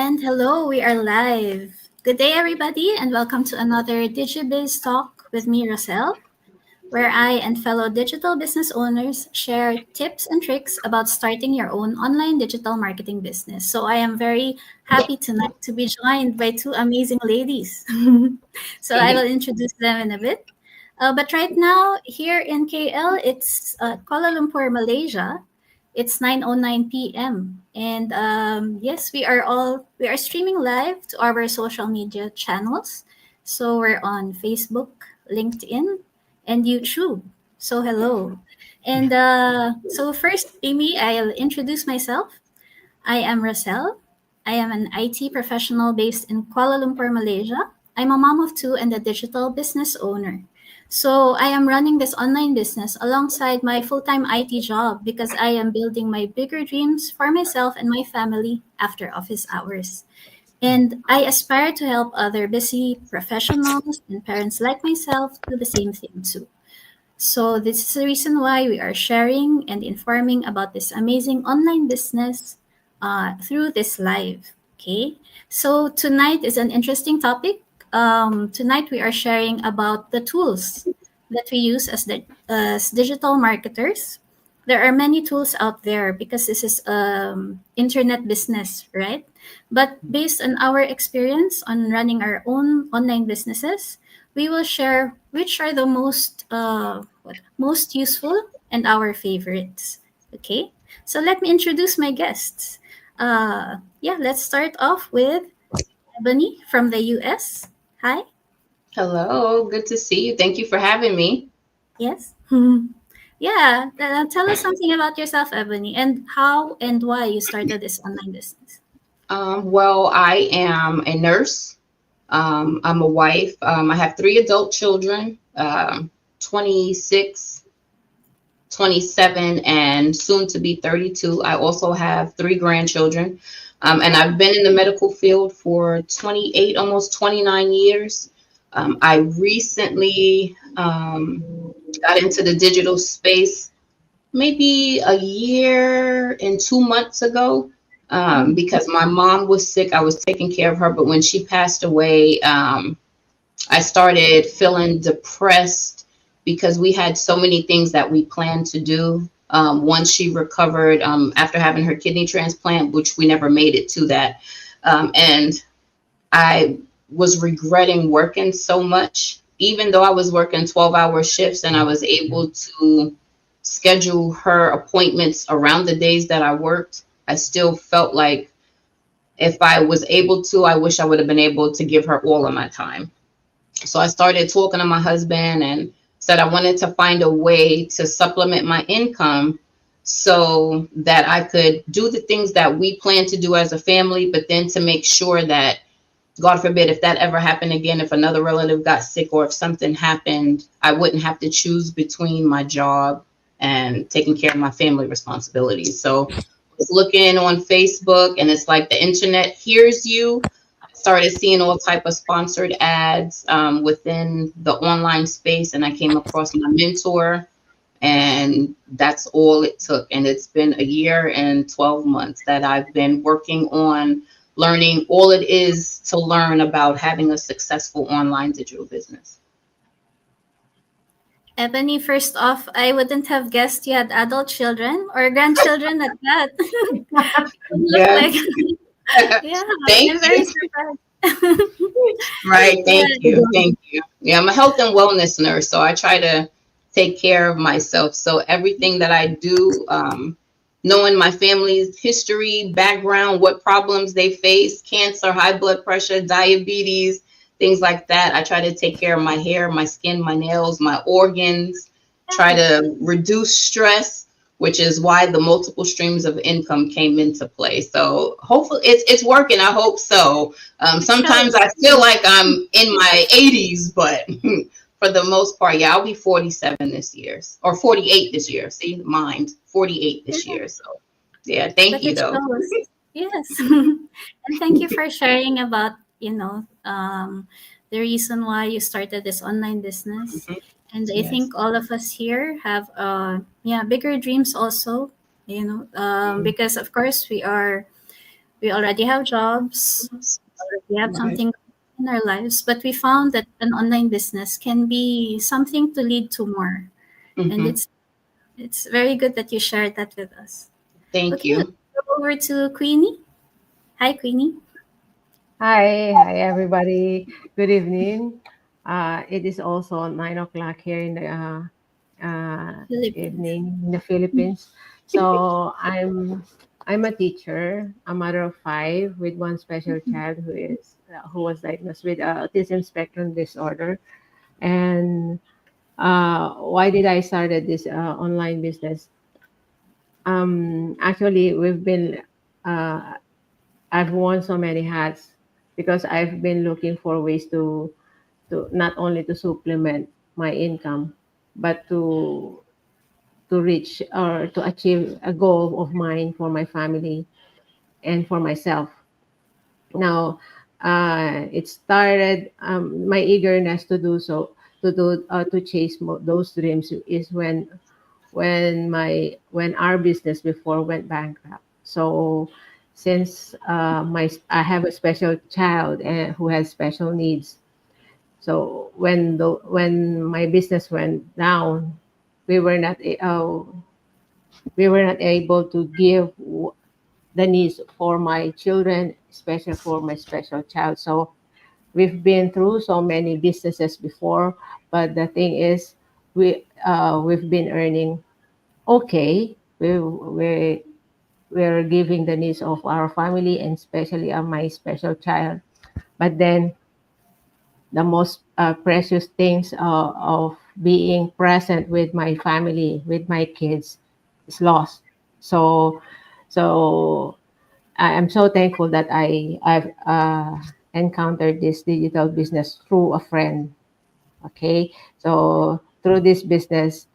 And hello, we are live. Good day, everybody, and welcome to another DigiBiz talk with me, Roselle, where I and fellow digital business owners share tips and tricks about starting your own online digital marketing business. So I am very happy tonight to be joined by two amazing ladies. So I will introduce them in a bit. But right now, here in KL, it's Kuala Lumpur, Malaysia. It's 9:09 p.m. And yes, we are streaming live to our social media channels. So we're on Facebook, LinkedIn, and YouTube. So hello. And so first, Amy, I'll introduce myself. I am Roselle. I am an IT professional based in Kuala Lumpur, Malaysia. I'm a mom of two and a digital business owner. So I am running this online business alongside my full-time IT job because I am building my bigger dreams for myself and my family after office hours. And I aspire to help other busy professionals and parents like myself do the same thing too. So this is the reason why we are sharing and informing about this amazing online business through this live. Okay. So tonight is an interesting topic. Tonight we are sharing about the tools that we use as digital marketers. There are many tools out there because this is internet business, right? But based on our experience on running our own online businesses, we will share which are the most useful and our favorites. Okay, so let me introduce my guests. Yeah, let's start off with Ebony from the US. Hi. Hello, good to see you. Thank you for having me. Yes. Yeah, tell us something about yourself, Ebony, and how and why you started this online business. Well, I am a nurse. I'm a wife. I have three adult children, 26, 27, and soon to be 32. I also have three grandchildren. And I've been in the medical field for 28, almost 29 years. I recently got into the digital space maybe a year and 2 months ago, because my mom was sick. I was taking care of her, but when she passed away, I started feeling depressed because we had so many things that we planned to do. Once she recovered, after having her kidney transplant, which we never made it to that. And I was regretting working so much, even though I was working 12-hour shifts and I was able to schedule her appointments around the days that I worked. I still felt like if I was able to, I wish I would have been able to give her all of my time. So I started talking to my husband and said I wanted to find a way to supplement my income so that I could do the things that we plan to do as a family, but then to make sure that, God forbid, if that ever happened again, if another relative got sick or if something happened, I wouldn't have to choose between my job and taking care of my family responsibilities. So I was looking on Facebook and it's like the internet hears you. I started seeing all type of sponsored ads within the online space, and I came across my mentor, and that's all it took. And it's been a year and 12 months that I've been working on learning all it is to learn about having a successful online digital business. Ebony, first off, I wouldn't have guessed you had adult children or grandchildren at that. You look Yeah. like, yeah, Thank I'm very you. surprised. Right. Yeah, Thank you. Thank you. Yeah, I'm a health and wellness nurse, so I try to take care of myself. So everything that I do, knowing my family's history, background, what problems they face, cancer, high blood pressure, diabetes, things like that. I try to take care of my hair, my skin, my nails, my organs, try to reduce stress, which is why the multiple streams of income came into play. So hopefully it's working. I hope so. it Sometimes shows. I feel like I'm in my 80s, but for the most part, yeah, I'll be 47 this year or 48 this year. See, mind 48 Yeah, this year. So yeah, thank but you it though. shows. Yes. And thank you for sharing about, the reason why you started this online business. And I Yes. think all of us here have, yeah, bigger dreams also, because of course we are We already have jobs, we have Right. something in our lives, but we found that an online business can be something to lead to more. And Hmm. it's very good that you shared that with us. Thank Okay, let's you. go over to Queenie. Hi, Queenie. Hi, everybody. Good evening. It is also 9 o'clock here in the Philippines. evening in the Philippines. So I'm a teacher, a mother of five with one special child who was diagnosed with autism spectrum disorder. And why did I started this online business? Actually, uh, I've worn so many hats because I've been looking for ways to not only to supplement my income, but to reach or to achieve a goal of mine for my family and for myself. Now, it started my eagerness to do so, to chase those dreams is when our business before went bankrupt. So since I have a special child who has special needs, so when my business went down, we were not we were not able to give the needs for my children, especially for my special child. So we've been through so many businesses before, but the thing is, we've been earning okay. We're giving the needs of our family and especially of my special child. But then the most precious things of being present with my family, with my kids, is lost. So, so I am so thankful that I've encountered this digital business through a friend. Okay, so through this business,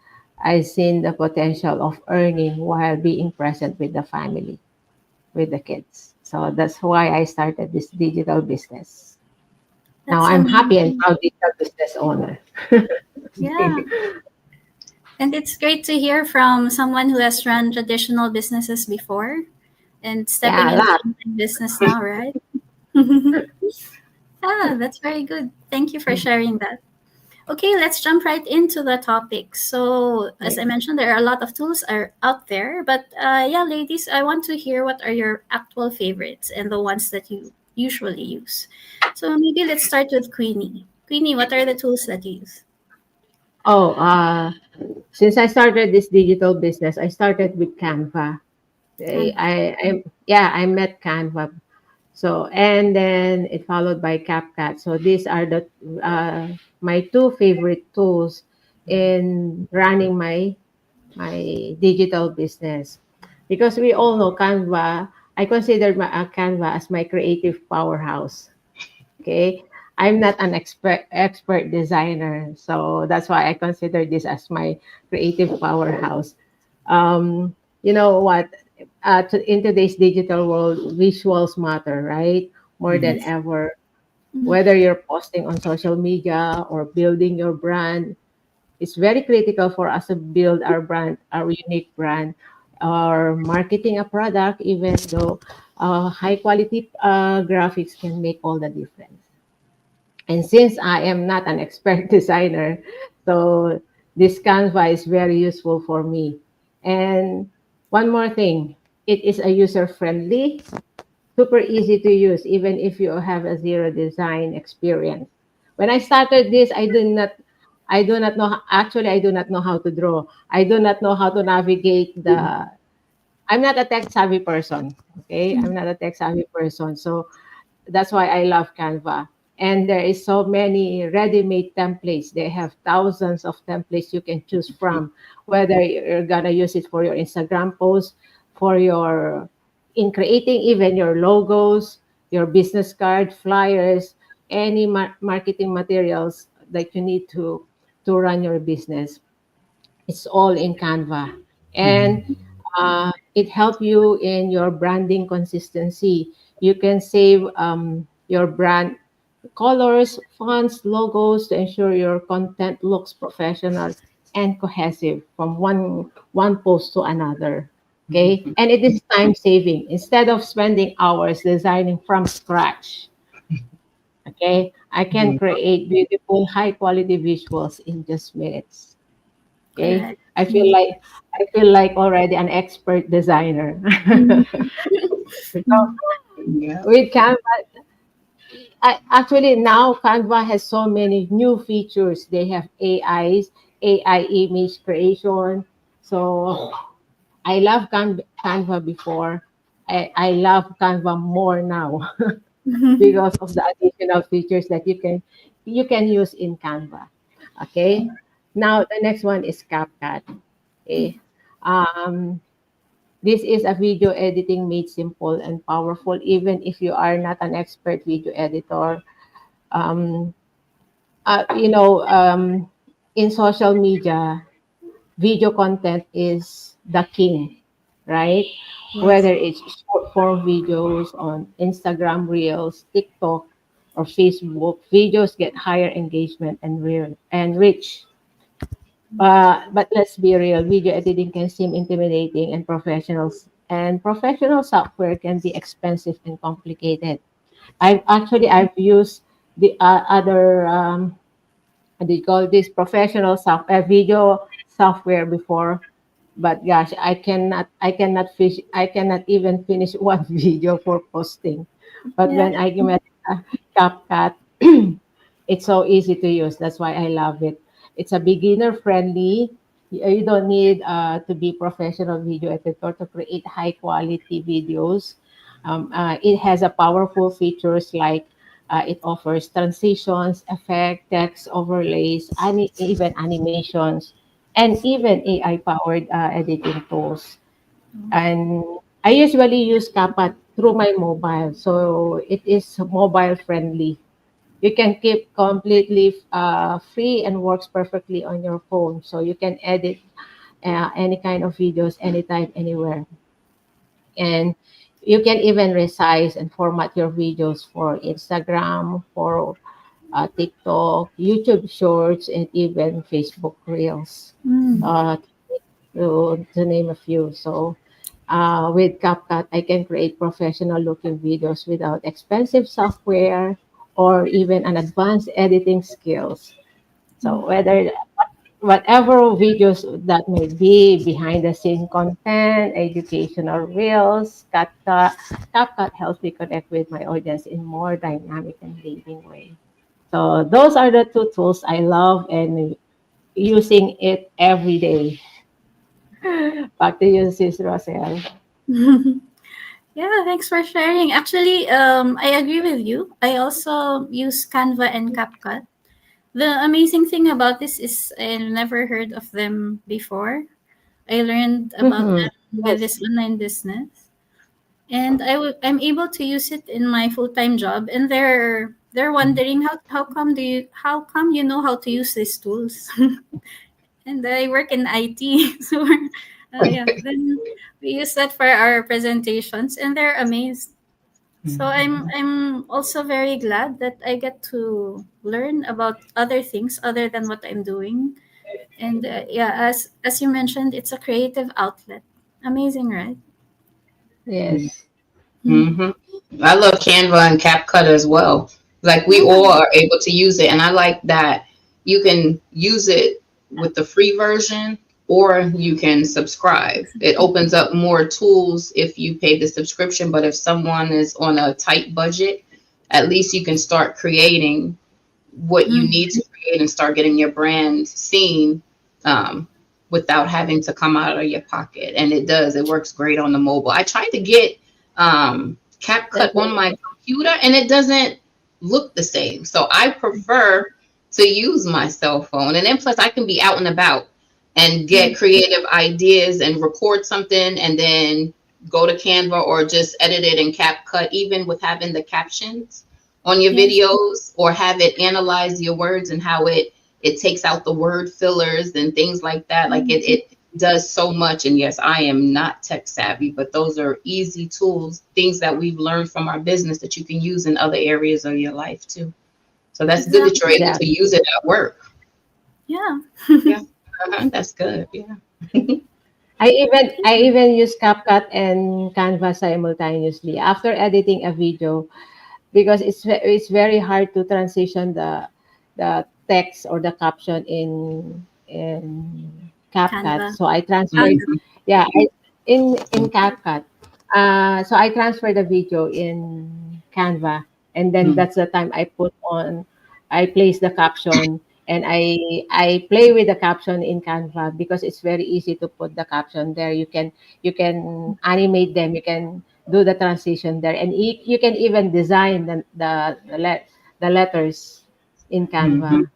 I've seen the potential of earning while being present with the family, with the kids. So that's why I started this digital business. Now That's I'm happy and amazing. proud digital business owner. Yeah. And it's great to hear from someone who has run traditional businesses before and stepping Yeah, a into lot. online business now, right? Ah, that's very good. Thank you for sharing that. Okay, let's jump right into the topic. So, as Right. I mentioned, there are a lot of tools are out there, but yeah, ladies, I want to hear what are your actual favorites and the ones that you usually use. So maybe let's start with Queenie. Queenie, what are the tools that you use? Oh, since I started this digital business, I started with Canva. Canva. Yeah, I met Canva. So and then it followed by CapCut. So these are the my two favorite tools in running my digital business. Because we all know Canva, I consider Canva as my creative powerhouse. Okay, I'm not an expert designer, so that's why I consider this as my creative powerhouse. You know what? In today's digital world, visuals matter, right? More than Yes. Hmm. ever. Mhm. Whether you're posting on social media or building your brand, it's very critical for us to build our brand, our unique brand, or marketing a product, even though high quality graphics can make all the difference. And since I am not an expert designer, so this Canva is very useful for me. And one more thing, it is a user friendly, super easy to use, even if you have a zero design experience. When I started this, I do not know, actually, I do not know how to draw. I do not know how to navigate I'm not a tech savvy person. Okay. I'm Mhm. not a tech savvy person. So that's why I love Canva. And there is so many ready-made templates. They have thousands of templates you can choose from, whether you're gonna use it for your Instagram post, for your in creating even your logos, your business card, flyers, any marketing materials that you need to run your business. It's all in Canva. And it helps you in your branding consistency. You can save your brand colors, fonts, logos to ensure your content looks professional and cohesive from one post to another. Okay, and it is time saving. Instead of spending hours designing from scratch, okay, I can Mhm. create beautiful, high quality visuals in just minutes. Okay, Correct. I feel like already an expert designer. Mhm. So Yeah. with Canva, actually now Canva has so many new features. They have AI image creation. So I love Canva before. I love Canva more now because of the additional features that you can use in Canva. Okay. Now the next one is CapCut. Okay. Um, this is a video editing made simple and powerful, even if you are not an expert video editor. Um, you know, in social media, video content is the king, right? Yes. Whether it's short form videos on Instagram Reels, TikTok, or Facebook, videos get higher engagement and real and rich. But let's be real, video editing can seem intimidating, and professional software can be expensive and complicated. I've used the other they call this professional video software before, but gosh, I cannot even finish one video for posting. But Yeah. when I met CapCut, it's so easy to use. That's why I love it. It's a beginner friendly. You don't need to be professional video editor to create high quality videos. It has a powerful features like it offers transitions, effect, text overlays, even animations, and even AI powered editing tools. And I usually use CapCut through my mobile, so it is mobile friendly. You can keep completely free and works perfectly on your phone. So you can edit any kind of videos anytime, anywhere. And you can even resize and format your videos for Instagram, for TikTok, YouTube Shorts, and even Facebook Reels, Mm. uh, to name a few. So with CapCut, I can create professional looking videos without expensive software or even an advanced editing skills. So whatever videos that may be, behind the scene content, educational reels, CapCut helps me connect with my audience in more dynamic and engaging way. So those are the two tools I love and using it every day. Back to you, Sis Roselle. Yeah, thanks for sharing. Actually, I agree with you. I also use Canva and CapCut. The amazing thing about this is I never heard of them before. I learned about Mm-hmm. them with Yes. this online business, and I'm able to use it in my full time job. And they're wondering how come you know how to use these tools? And I work in IT, so yeah. Then we use that for our presentations, and they're amazed. So I'm also very glad that I get to learn about other things other than what I'm doing. And yeah, as you mentioned, it's a creative outlet. Amazing, right? Yes. Mm. Mm-hmm. I love Canva and CapCut as well. Like we Yeah. all are able to use it, and I like that you can use it with the free version or you can subscribe. It opens up more tools if you pay the subscription, but if someone is on a tight budget, at least you can start creating what you Mm. need to create and start getting your brand seen um, without having to come out of your pocket. And it does, it works great on the mobile. I tried to get CapCut That's on it. my computer and it doesn't look the same. So I prefer to use my cell phone. And then plus I can be out and about and get Mm. creative ideas and record something and then go to Canva or just edit it in CapCut, even with having the captions on your Yes. videos, or have it analyze your words and how it takes out the word fillers and things like that. Like Mm. it does so much. And yes, I am not tech savvy, but those are easy tools, things that we've learned from our business that you can use in other areas of your life too. So that's good that you're Exactly. able to Exactly. use it at work. Yeah. Yeah, that's good. Yeah. I even use CapCut and Canva simultaneously after editing a video, because it's very hard to transition the text or the caption in CapCut. Canva. So I Ah, transferred, Mhm. yeah, in CapCut. So I transferred the video in Canva, and then Mhm. that's the time I place the caption, and I play with the caption in Canva, because it's very easy to put the caption there. You can animate them. You can do the transition there, and you can even design the letters in Mhm. Canva.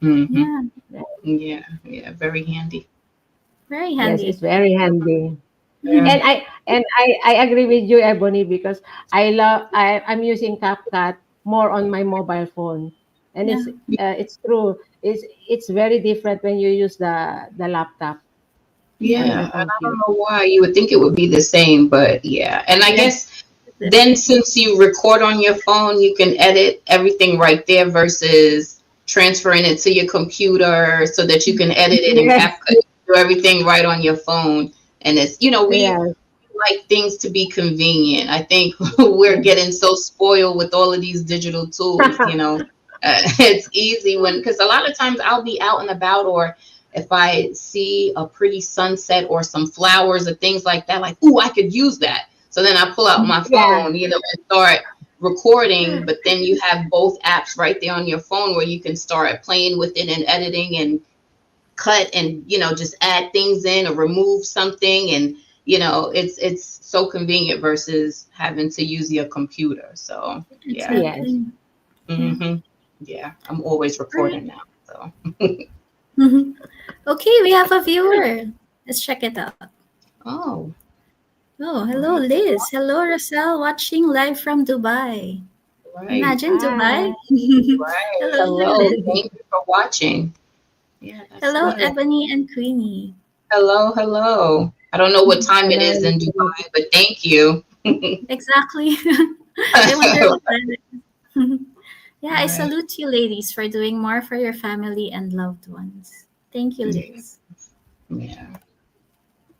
Mhm. yeah, Yeah, yeah, very handy. very Yes, it's handy. very handy. Yeah. And I agree with you, Ebony, because I'm using CapCut more on my mobile phone, and Yeah, it's true. It's very different when you use the laptop yeah, or the Yeah, and I don't computer. know why you would think it would be the same, but yeah. And I Yes, guess it's then different. since you record on your phone, you can edit everything right there versus transferring it to your computer so that you can edit it in yes, CapCut, do everything right on your phone. And it's, we yes, like things to be convenient. I think we're getting so spoiled with all of these digital tools. It's easy when, because a lot of times I'll be out and about, or if I see a pretty sunset or some flowers or things like that, like, ooh, I could use that. So then I pull out my yeah, phone, and start recording. But then you have both apps right there on your phone where you can start playing with it and editing and cut and just add things in or remove something. And it's so convenient versus having to use your computer. So yeah. yes. Exactly. Yeah. Hmm. Yeah, I'm always Right. recording now, so. Okay, we have a viewer. Let's check it out. Oh, Oh, hello, right, Liz. Hello, Roselle, watching live from Dubai. right, Imagine Dubai. Hi. right. Hello, Hello, Liz. thank you for watching. Yeah, that's Hello, good. Ebony and Queenie. Hello, hello. I don't know what time it is Hello. in Dubai, but thank you. Exactly. I wonder what that is. Yeah, I Right. salute you, ladies, for doing more for your family and loved ones. Thank you, Yeah. Liz. Yeah.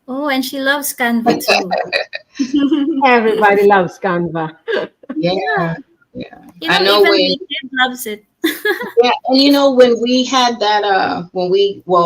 Oh, and she loves Canva too. Everybody loves Canva. Yeah. Yeah, Yeah. I even know even when. my kid loves it. Yeah, and when we had that,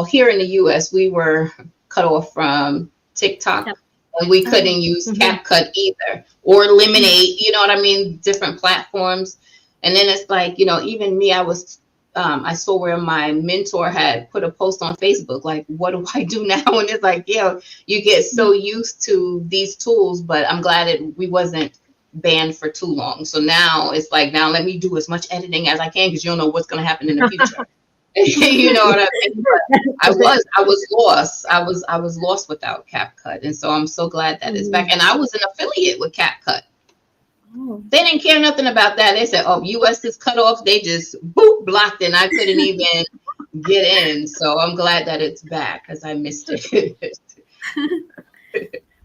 here in the US, we were cut off from TikTok, Yep. and we Oh, couldn't use Mhm. CapCut either, or mm, Lemonade, you know what I mean? Different platforms. And then it's like, even me, I saw where my mentor had put a post on Facebook, like, what do I do now? And it's like, you get mm, so used to these tools, but I'm glad we wasn't banned for too long. So now it's like, now let me do as much editing as I can, because you don't know what's going to happen in the future. You know what I mean? But I was lost. I was lost without CapCut, and so I'm so glad that it's back. Mhm. And I was an affiliate with CapCut. oh, They didn't care nothing about that. They said, "Oh, US is cut off." They just boop blocked, and I couldn't even get in. So I'm glad that it's back because I missed it.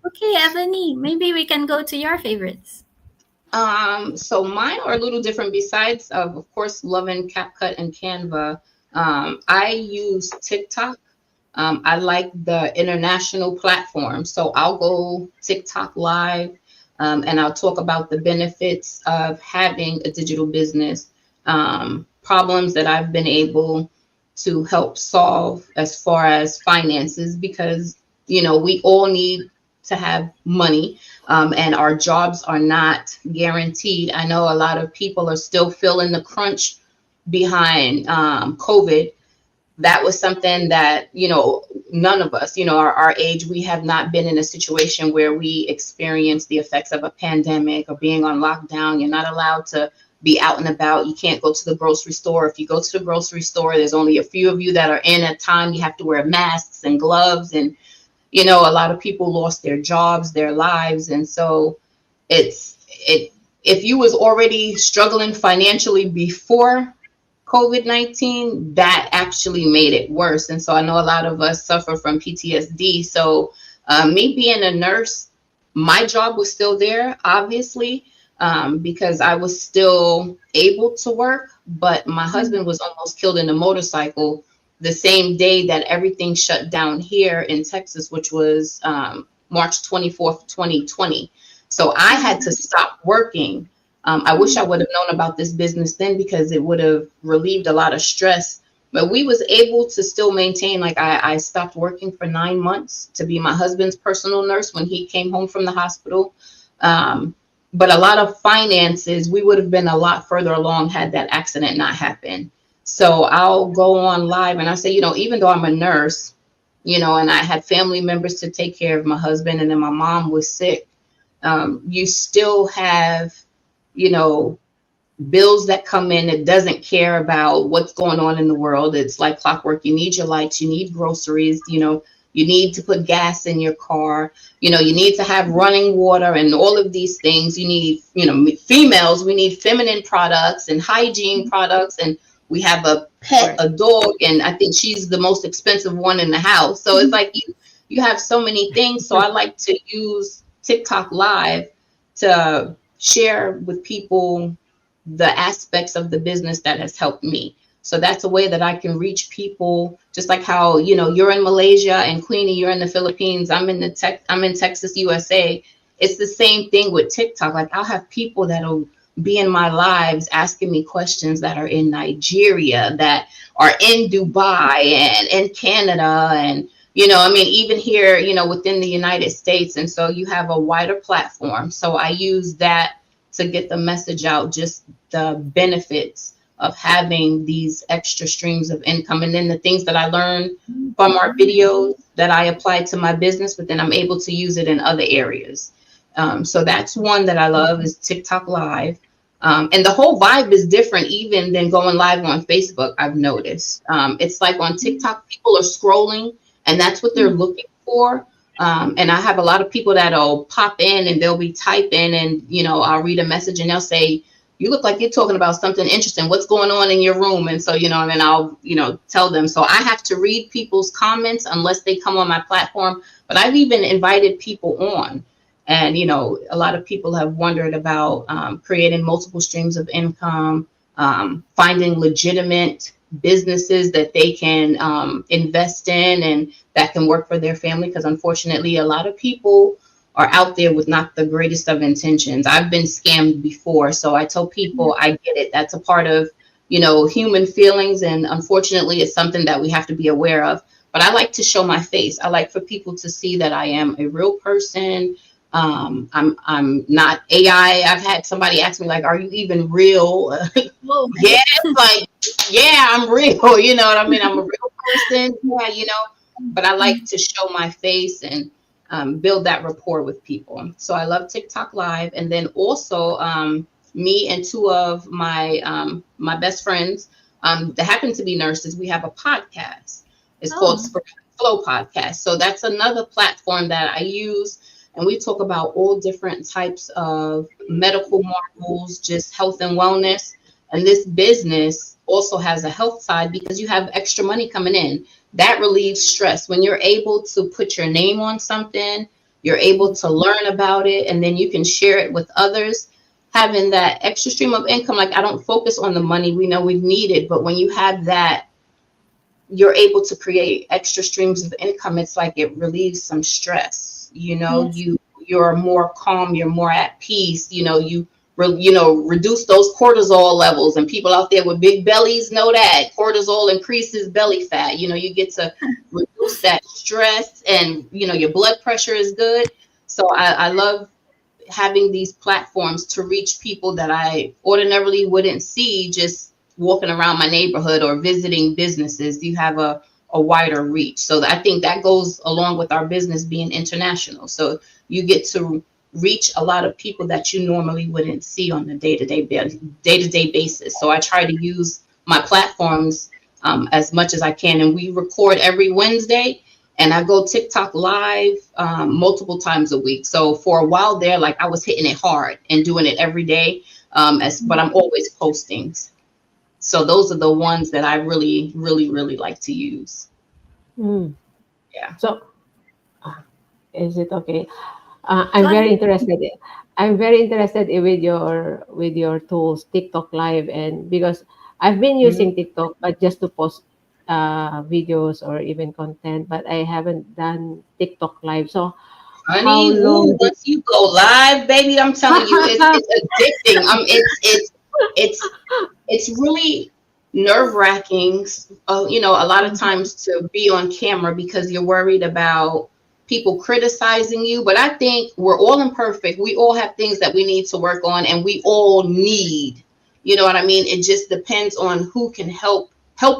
okay, Ebony. Maybe we can go to your favorites. So mine are a little different. Besides of course, loving CapCut and Canva, I use TikTok. I like the international platform, so I'll go TikTok live, and I'll talk about the benefits of having a digital business, problems that I've been able to help solve as far as finances, because we all need to have money, and our jobs are not guaranteed. I know a lot of people are still feeling the crunch behind COVID. That was something that none of us, our age, we have not been in a situation where we experienced the effects of a pandemic or being on lockdown. You're not allowed to be out and about. You can't go to the grocery store. If you go to the grocery store, there's only a few of you that are in at a time. You have to wear masks and gloves, and a lot of people lost their jobs, their lives. And so it if you was already struggling financially before COVID-19, that actually made it worse. And so I know a lot of us suffer from PTSD. So me being a nurse, my job was still there, obviously, because I was still able to work. But my Mm, husband was almost killed in a motorcycle the same day that everything shut down here in Texas, which was March 24th, 2020. So I had to stop working. I wish I would have known about this business then, because it would have relieved a lot of stress. But we was able to still maintain, like I stopped working for 9 months to be my husband's personal nurse when he came home from the hospital. Um, but a lot of finances, we would have been a lot further along had that accident not happened. So I'll go on live and I say, even though I'm a nurse, and I had family members to take care of, my husband, and then my mom was sick. You still have, you know, bills that come in. It doesn't care about what's going on in the world. It's like clockwork. You need your lights, you need groceries, you need to put gas in your car, you need to have running water and all of these things. You need, females, we need feminine products and hygiene products. And we have a pet, Right. a dog, and I think she's the most expensive one in the house. So it's like you have so many things. So I like to use TikTok Live to share with people the aspects of the business that has helped me. So that's a way that I can reach people, just like how, you're in Malaysia and Queenie, you're in the Philippines. I'm in Texas, USA. It's the same thing with TikTok. Like I'll have people that'll be in my lives asking me questions that are in Nigeria, that are in Dubai and in Canada. And, even here, within the United States. And so you have a wider platform. So I use that to get the message out, just the benefits of having these extra streams of income. And then the things that I learned from our videos that I apply to my business, but then I'm able to use it in other areas. So that's one that I love, is TikTok Live. And the whole vibe is different even than going live on Facebook, I've noticed. It's like on TikTok, people are scrolling and that's what they're looking for. And I have a lot of people that'll pop in and they'll be typing, and, I'll read a message and they'll say, you look like you're talking about something interesting. What's going on in your room? And so, and then I'll, tell them. So I have to read people's comments unless they come on my platform. But I've even invited people on. And, a lot of people have wondered about creating multiple streams of income, finding legitimate businesses that they can invest in and that can work for their family. Because unfortunately, a lot of people are out there with not the greatest of intentions. I've been scammed before. So I tell people, I get it. That's a part of, human feelings. And unfortunately, it's something that we have to be aware of. But I like to show my face. I like for people to see that I am a real person. I'm not AI. I've had somebody ask me, like, are you even real? Whoa. Yeah, it's like, yeah, I'm real. You know what I mean? I'm a real person. Yeah, but I like to show my face and build that rapport with people. So I love TikTok Live. And then also me and two of my best friends that happen to be nurses, we have a podcast. It's called Flow Podcast. So that's another platform that I use. And we talk about all different types of medical marvels, just health and wellness. And this business also has a health side because you have extra money coming in. That relieves stress. When you're able to put your name on something, you're able to learn about it, and then you can share it with others. Having that extra stream of income, like I don't focus on the money. We know we need it, but when you have that, you're able to create extra streams of income. It's like it relieves some stress. Yes. You're more calm, you're more at peace. Reduce those cortisol levels, and people out there with big bellies know that cortisol increases belly fat. You get to reduce that stress, and your blood pressure is good. So I love having these platforms to reach people that I ordinarily wouldn't see just walking around my neighborhood or visiting businesses. You have a wider reach. So I think that goes along with our business being international. So you get to reach a lot of people that you normally wouldn't see on a day-to-day basis. So I try to use my platforms as much as I can. And we record every Wednesday, and I go TikTok Live multiple times a week. So for a while there, like I was hitting it hard and doing it every day, but I'm always posting. So those are the ones that I really, really, really like to use. Mm. Yeah. So, is it okay? Go I'm very ahead. interested. I'm very interested with your tools, TikTok Live, and because I've been Mhm. using TikTok, but just to post videos or even content, but I haven't done TikTok live. So how Honey, ooh, long did once you go live, baby, I'm telling you, it's addicting. It's really nerve wracking. A lot of times to be on camera because you're worried about people criticizing you. But I think we're all imperfect. We all have things that we need to work on, and we all need. You know what I mean? It just depends on who can help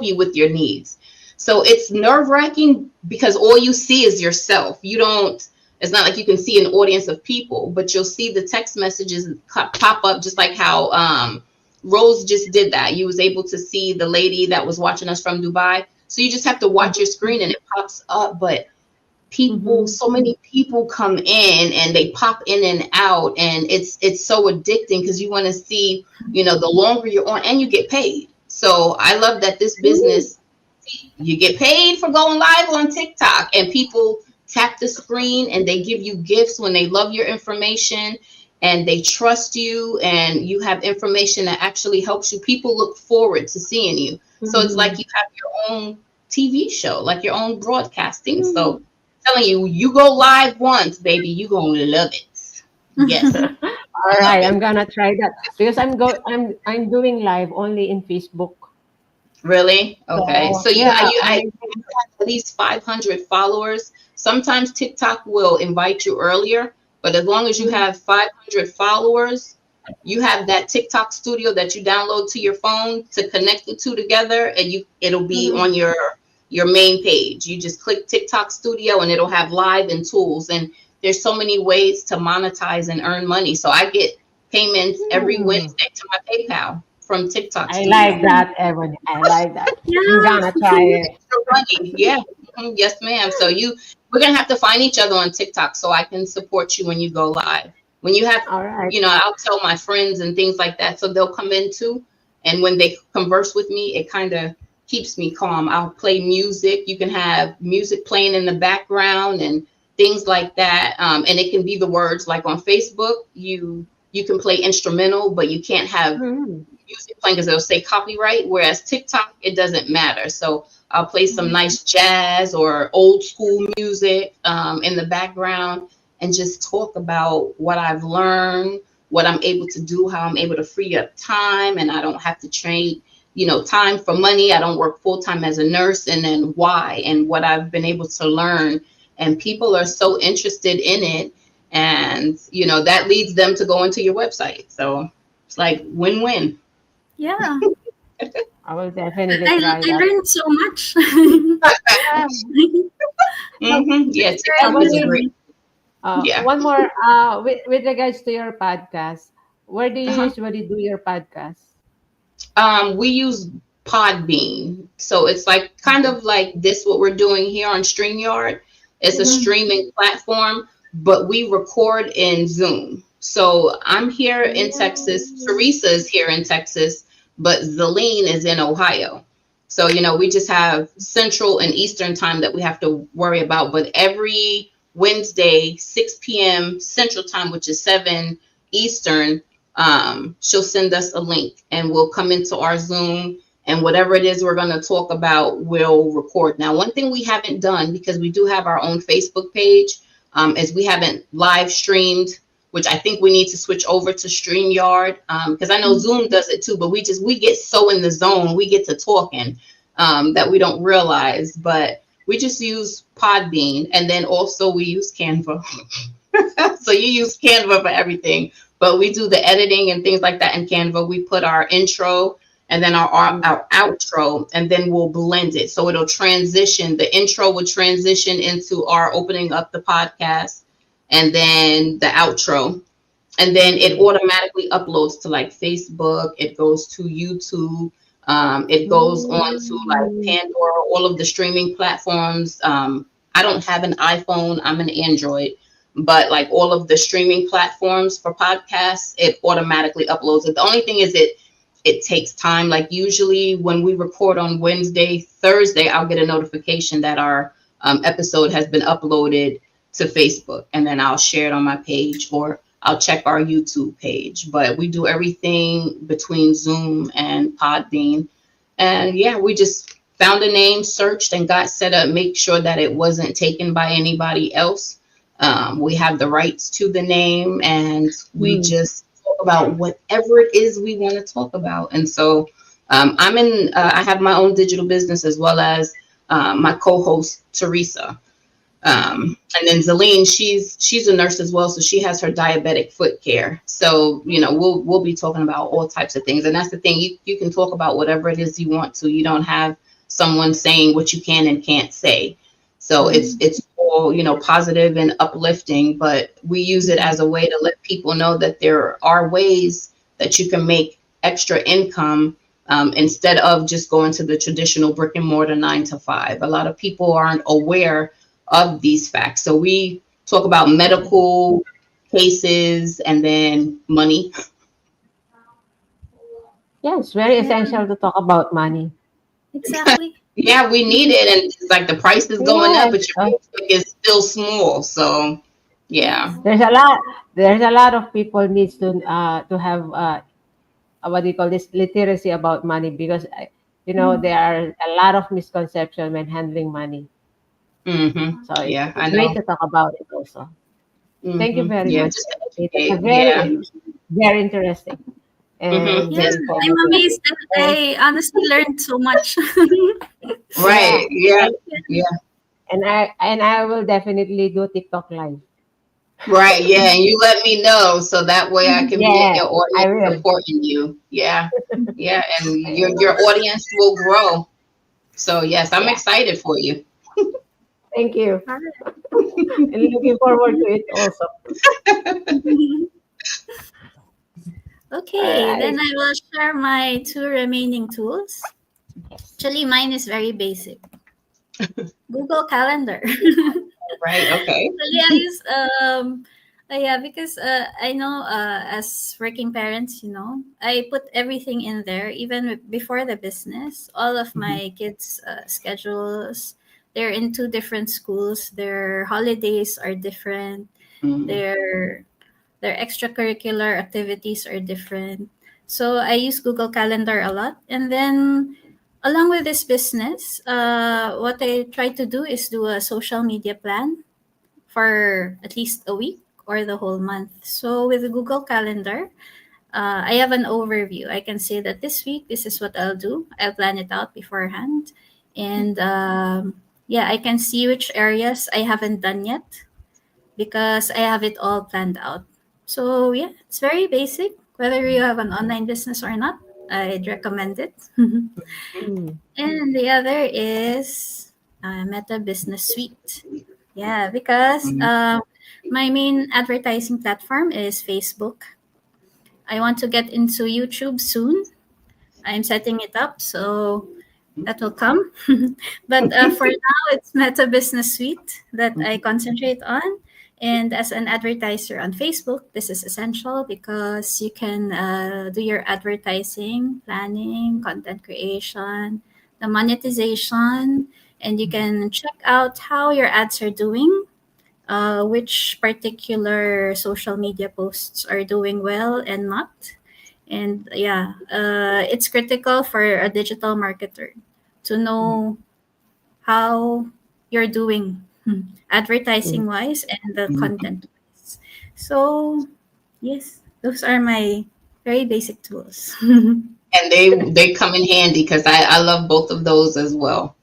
you with your needs. So it's nerve wracking because all you see is yourself. You don't. It's not like you can see an audience of people, but you'll see the text messages pop up, just like how Rose just did that. You was able to see the lady that was watching us from Dubai. So you just have to watch your screen and it pops up. But people, Mhm. so many people come in and they pop in and out, and it's so addicting because you want to see, the longer you're on, and you get paid. So I love that this business, you get paid for going live on TikTok, and people tap the screen and they give you gifts when they love your information and they trust you, and you have information that actually helps you. People look forward to seeing you. So it's like Mhm. you have your own TV show, like your own broadcasting. Mhm. So telling you, you go live once, baby, you gonna love it. Yes, All love right, it. I'm gonna try that because I'm doing live only in Facebook. Really? Okay. So So yeah, I I have at least 500 followers. Sometimes TikTok will invite you earlier, but as long as you Mhm. have 500 followers, you have that TikTok studio that you download to your phone to connect the two together, and it'll be Mhm. on your main page. You just click TikTok studio and it'll have live and tools, and there's so many ways to monetize and earn money. So I get payments every Hmm. Wednesday to my PayPal from TikTok I like studio. that, Ebony. I like that. I'm gonna Yeah. try it. Extra money. Yeah. Yes, ma'am. So we're gonna have to find each other on TikTok so I can support you when you go live. When you have, All right. I'll tell my friends and things like that, so they'll come in too. And when they converse with me, it kind of keeps me calm. I'll play music. You can have music playing in the background and things like that. And it can be the words, like on Facebook, you can play instrumental, but you can't have Mhm. music playing because it'll say copyright. Whereas TikTok, it doesn't matter. So I'll play some nice jazz or old school music in the background and just talk about what I've learned, what I'm able to do, how I'm able to free up time, and I don't have to trade, time for money. I don't work full time as a nurse, and then why and what I've been able to learn. And people are so interested in it. And, that leads them to go into your website. So it's like win-win. Yeah. I will definitely I, try I that. learned so much. Yeah. So, Yeah, It's TikTok very is a Ebony, great. easy. Yeah. one more. With regards to your podcast, where do you Uh-huh. usually do your podcast? We use Podbean. So it's like kind of like this, what we're doing here on StreamYard. It's a Mhm. streaming platform, but we record in Zoom. So I'm here in Texas. Mm. Teresa is here in Texas, but Zelene is in Ohio. So, we just have Central and Eastern time that we have to worry about. But every Wednesday, 6 p.m. Central time, which is 7 Eastern, she'll send us a link and we'll come into our Zoom, and whatever it is we're going to talk about, we'll record. Now, one thing we haven't done, because we do have our own Facebook page, is we haven't live streamed, which I think we need to switch over to StreamYard, because I know Zoom does it too, but we get so in the zone, we get to talking that we don't realize. But we just use Podbean, and then also we use Canva. So you use Canva for everything, but we do the editing and things like that in Canva. We put our intro and then our outro, and then we'll blend it. So it'll transition. The intro will transition into our opening up the podcast, and then the outro. And then it Okay. automatically uploads to like Facebook. It goes to YouTube. It goes on to like Mm. Pandora, all of the streaming platforms. I don't have an iPhone. I'm an Android, but like all of the streaming platforms for podcasts, it automatically uploads it. The only thing is it takes time. Like usually when we record on Wednesday, Thursday, I'll get a notification that our episode has been uploaded to Facebook, and then I'll share it on my page, or I'll check our YouTube page. But we do everything between Zoom and Podbean. And yeah, we just found a name, searched, and got set up, make sure that it wasn't taken by anybody else. We have the rights to the name, and we just talk about whatever it is we want to talk about. And so I have my own digital business, as well as my co-host Teresa. And then Zelene, she's a nurse as well, so she has her diabetic foot care. So we'll be talking about all types of things, and that's the thing. You can talk about whatever it is you want to. You don't have someone saying what you can and can't say. So it's all positive and uplifting, but we use it as a way to let people know that there are ways that you can make extra income. Instead of just going to the traditional brick and mortar 9 to 5. A lot of people aren't aware of these facts. So we talk about medical cases and then money. Yeah, it's very essential to talk about money. Exactly. Yeah, we need it. And it's like the price is going up, but your paycheck is still small. So yeah. There's a lot of people needs to have what do you call this, literacy about money, because there are a lot of misconceptions when handling money. So Yeah, I it's know. great to talk about it also. Thank you very Yeah, much. just to It's educate. very interesting. And Yeah, Yes. I'm amazed that I honestly learned so much. Right. Yeah. Yeah. and I will definitely do TikTok live. Right. Yeah. And you let me know so that way I can be in Yeah, your I audience will. supporting you. Yeah. Yeah. And your audience will grow. So yes, I'm Yeah, excited for you. thank you. All right. And looking forward to it also. All Okay, then right. I will share my two remaining tools. Actually, mine is very basic. Google Calendar. Right. Okay. Actually, I use yeah, because I know as working parents, I put everything in there, even before the business. All of my kids' schedules, they're in two different schools. Their holidays are different. Mhm. Their their extracurricular activities are different. So I use Google Calendar a lot, and then along with this business, what I try to do is do a social media plan for at least a week or the whole month. So with the Google Calendar, I have an overview. I can say that this week, this is what I'll do. I'll plan it out beforehand. And yeah, I can see which areas I haven't done yet because I have it all planned out. So yeah, it's very basic. Whether you have an online business or not, I'd recommend it. Mm. And the other is Meta Business Suite. Yeah, because Mhm. my main advertising platform is Facebook. I want to get into YouTube soon. I'm setting it up, so that will come. But for now, it's Meta Business Suite that I concentrate on. And as an advertiser on Facebook, this is essential because you can do your advertising, planning, content creation, the monetization, and you can check out how your ads are doing, which particular social media posts are doing well and not. And yeah, it's critical for a digital marketer to know how you're doing Mm. advertising wise and the Mhm. content wise. So, yes, those are my very basic tools. And they come in handy because I love both of those as well.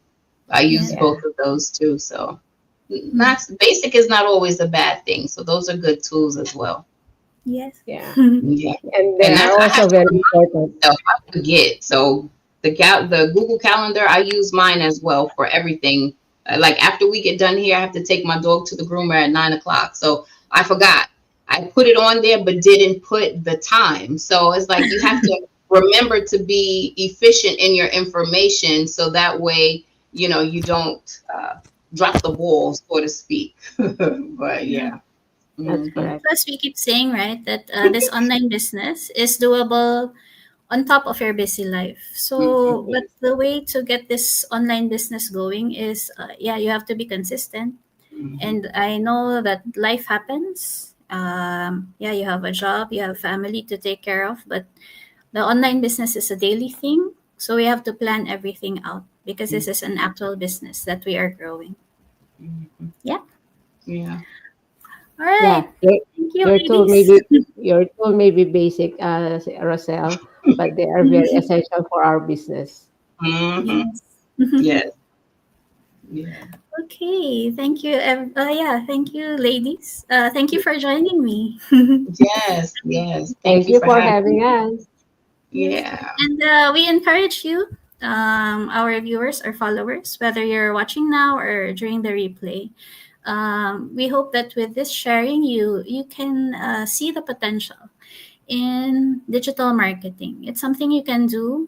I use Yeah. Yeah. both of those too. So Mm. not basic is not always a bad thing. So those are good tools as well. Yes. Yeah. Yeah. And they And are that's I have also to very remind important. myself. I forget. So the Google Calendar, I use mine as well for everything. Like after we get done here, I have to take my dog to the groomer at 9 o'clock. So I forgot. I put it on there, but didn't put the time. So it's like you have to remember to be efficient in your information, so that way you don't drop the ball, so to speak. But Yeah. yeah. That's Hmm. correct. Plus, we keep saying, right, that this online business is doable on top of your busy life. So, Hmm. but the way to get this online business going is, yeah, you have to be consistent. Hmm. And I know that life happens. Yeah, you have a job, you have family to take care of, but the online business is a daily thing. So we have to plan everything out because this is an actual business that we are growing. Mhm. Yeah. Yeah. All Yeah, right. Thank you, your tool may ladies. be your tool may be basic, Roselle, but they are very essential for our business. Hmm. Yes. Yes. Yeah. Okay. Thank you. Yeah. Thank you, ladies. Thank you for joining me. Yes. Yes. Thank Thank you you for for having having me. us. Yes. Yeah. And we encourage you, our viewers or followers, whether you're watching now or during the replay. We hope that with this sharing, you can see the potential in digital marketing. It's something you can do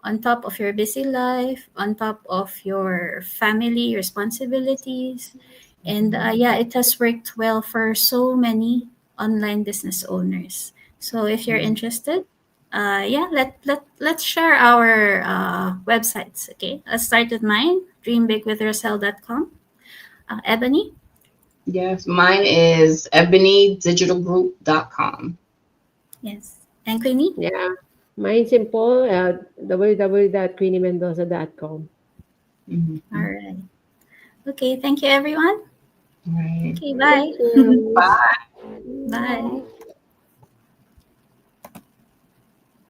on top of your busy life, on top of your family responsibilities. And yeah, it has worked well for so many online business owners. So if you're interested, yeah, let's share our websites. Okay, let's start with mine, dreambigwithroselle.com. Ebony. Yes. Mine is ebonydigitalgroup.com. Yes. And Queenie. Yeah, mine's simple. www.queeniemendoza.com. All Mm-hmm. right. Okay, thank you everyone. Right. Okay, Thank bye. you. Bye. Bye.